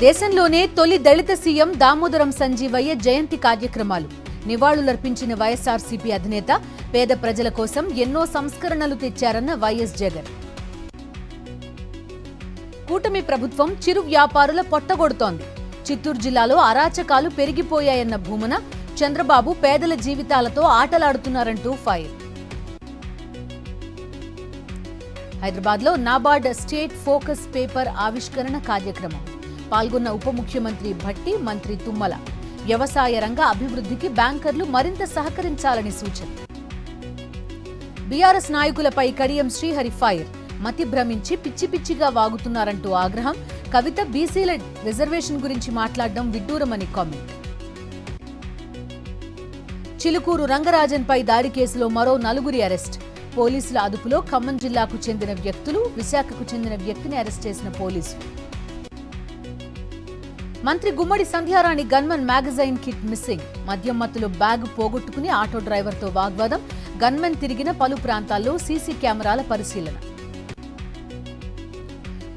దేశంలోనే తొలి దళిత సీఎం దామోదరం సంజీవయ్య జయంతి కార్యక్రమాలు. నివాళులర్పించిన వైఎస్ఆర్సీపీ అధినేత పేద ప్రజల కోసం ఎన్నో సంస్కరణలు తెచ్చారన్న వైఎస్ జగన్. కూటమి ప్రభుత్వం చిరు వ్యాపారుల పొట్టగొడుతోంది. చిత్తూరు జిల్లాలో అరాచకాలు పెరిగిపోయాయన్న భూమన, చంద్రబాబు పేదల జీవితాలతో ఆటలాడుతున్నారంటూ ఫైర్. హైదరాబాద్లో నాబార్డ్ స్టేట్ ఫోకస్ పేపర్ ఆవిష్కరణ కార్యక్రమం. పాల్గొన్న ఉప ముఖ్యమంత్రి భట్టి, మంత్రి తుమ్మల. వ్యవసాయ రంగ అభివృద్ధికి బ్యాంకర్లు మరింత సహకరించాలని సూచన. బీఆర్ఎస్ నాయకులపై కడియం శ్రీహరి ఫైర్. మతి భ్రమించి పిచ్చి పిచ్చిగా వాగుతున్నారంటూ ఆగ్రహం. కవిత బీసీల రిజర్వేషన్ గురించి మాట్లాడడం విడ్డూరమని కామెంట్. చిలుకూరు రంగరాజన్పై దాడి కేసులో మరో 4 అరెస్ట్. పోలీసుల అదుపులో ఖమ్మం జిల్లాకు చెందిన వ్యక్తులు, విశాఖకు చెందిన వ్యక్తిని అరెస్ట్ చేసిన పోలీసులు. మంత్రి Gummadi Sandhyarani gunman magazine kit missing. మద్యం మత్తులో బ్యాగ్ పోగొట్టుకుని ఆటో డ్రైవర్తో వాగ్వాదం. గన్మెన్ తిరిగిన పలు ప్రాంతాల్లో సీసీ కెమెరాల పరిశీలన.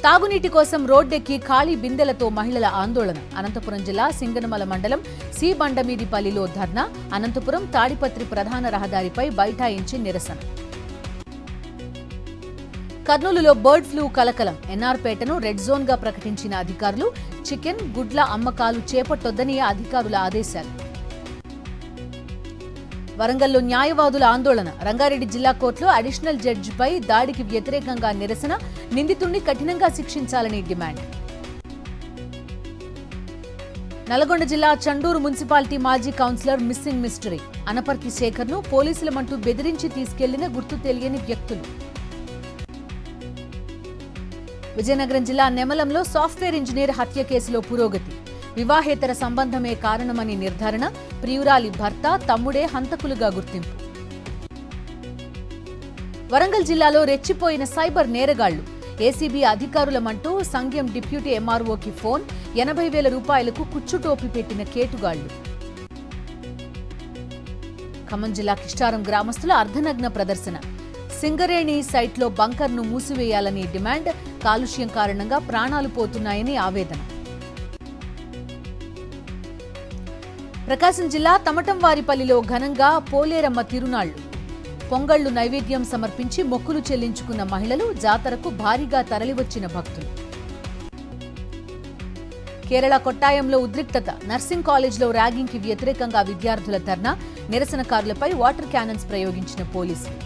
తాగునీటి కోసం రోడ్డెక్కి ఖాళీ బిందెలతో మహిళల ఆందోళన. అనంతపురం జిల్లా సింగనమల మండలం సి బండమీదిపల్లిలో ధర్నా. అనంతపురం తాడిపత్రి ప్రధాన రహదారిపై బైఠాయించి నిరసన. కర్నూలులో బర్డ్ ఫ్లూ కలకలం. ఎన్ఆర్పేటను రెడ్ జోన్ గా ప్రకటించిన అధికారులు. చికెన్, గుడ్ల అమ్మకాలు చేపట్టొద్దని అధికారుల ఆదేశాలు. వరంగల్లో న్యాయవాదుల ఆందోళన. రంగారెడ్డి జిల్లా కోర్టులో అడిషనల్ జడ్జిపై దాడికి వ్యతిరేకంగా నిరసన. నిందితుడిని కఠినంగా శిక్షించాలని డిమాండ్. నల్గొండ జిల్లా చండూరు మున్సిపాలిటీ మాజీ కౌన్సిలర్ మిస్సింగ్ మిస్టరీ. అనపర్తి శేఖర్ను పోలీసులమంటూ బెదిరించి తీసుకెళ్లిన గుర్తు తెలియని వ్యక్తులు. విజయనగరం జిల్లా నెమలంలో సాఫ్ట్వేర్ ఇంజనీర్ హత్య కేసులో పురోగతి. వివాహేతర సంబంధమే కారణమని నిర్ధారణ. ప్రియురాలి భర్త, తమ్ముడే హంతకులుగా గుర్తింపు. వరంగల్ జిల్లాలో రెచ్చిపోయిన సైబర్ నేరగాళ్లు. ఏసీబీ అధికారులమంటూ సంఘం డిప్యూటీ ఎంఆర్ఓకి ఫోన్. 80,000 రూపాయలకు కుచ్చుటోపి పెట్టిన కేటుగాళ్లు. ఖమ్మం జిల్లా కిష్టారం గ్రామస్తుల అర్ధనగ్న ప్రదర్శన. సింగరేణి సైట్లో బంకర్ను మూసివేయాలని డిమాండ్. కాలుష్యం కారణంగా ప్రాణాలు పోతున్నాయని ఆవేదన. ప్రకాశం జిల్లా తమటంవారిపల్లిలో ఘనంగా పోలేరమ్మ తిరునాళ్లు. పొంగళ్లు నైవేద్యం సమర్పించి మొక్కులు చెల్లించుకున్న మహిళలు. జాతరకు భారీగా తరలివచ్చిన భక్తులు. కేరళ కొట్టాయంలో ఉద్రిక్తత. నర్సింగ్ కాలేజ్లో ర్యాగింగ్కి వ్యతిరేకంగా విద్యార్థుల ధర్నా. నిరసనకారులపై వాటర్ క్యానన్స్ ప్రయోగించిన పోలీసులు.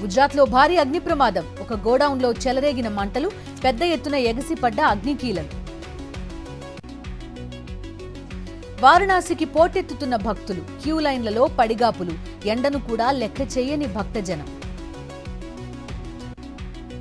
గుజరాత్లో భారీ అగ్ని ప్రమాదం. ఒక గోడౌన్లో చెలరేగిన మంటలు. పెద్ద ఎత్తున ఎగసిపడ్డ అగ్నికీలలు. వారణాసికి పోటెత్తుతున్న భక్తులు. క్యూ లైన్లలో పడిగాపులు. ఎండను కూడా లెక్క చేయని భక్తజనం.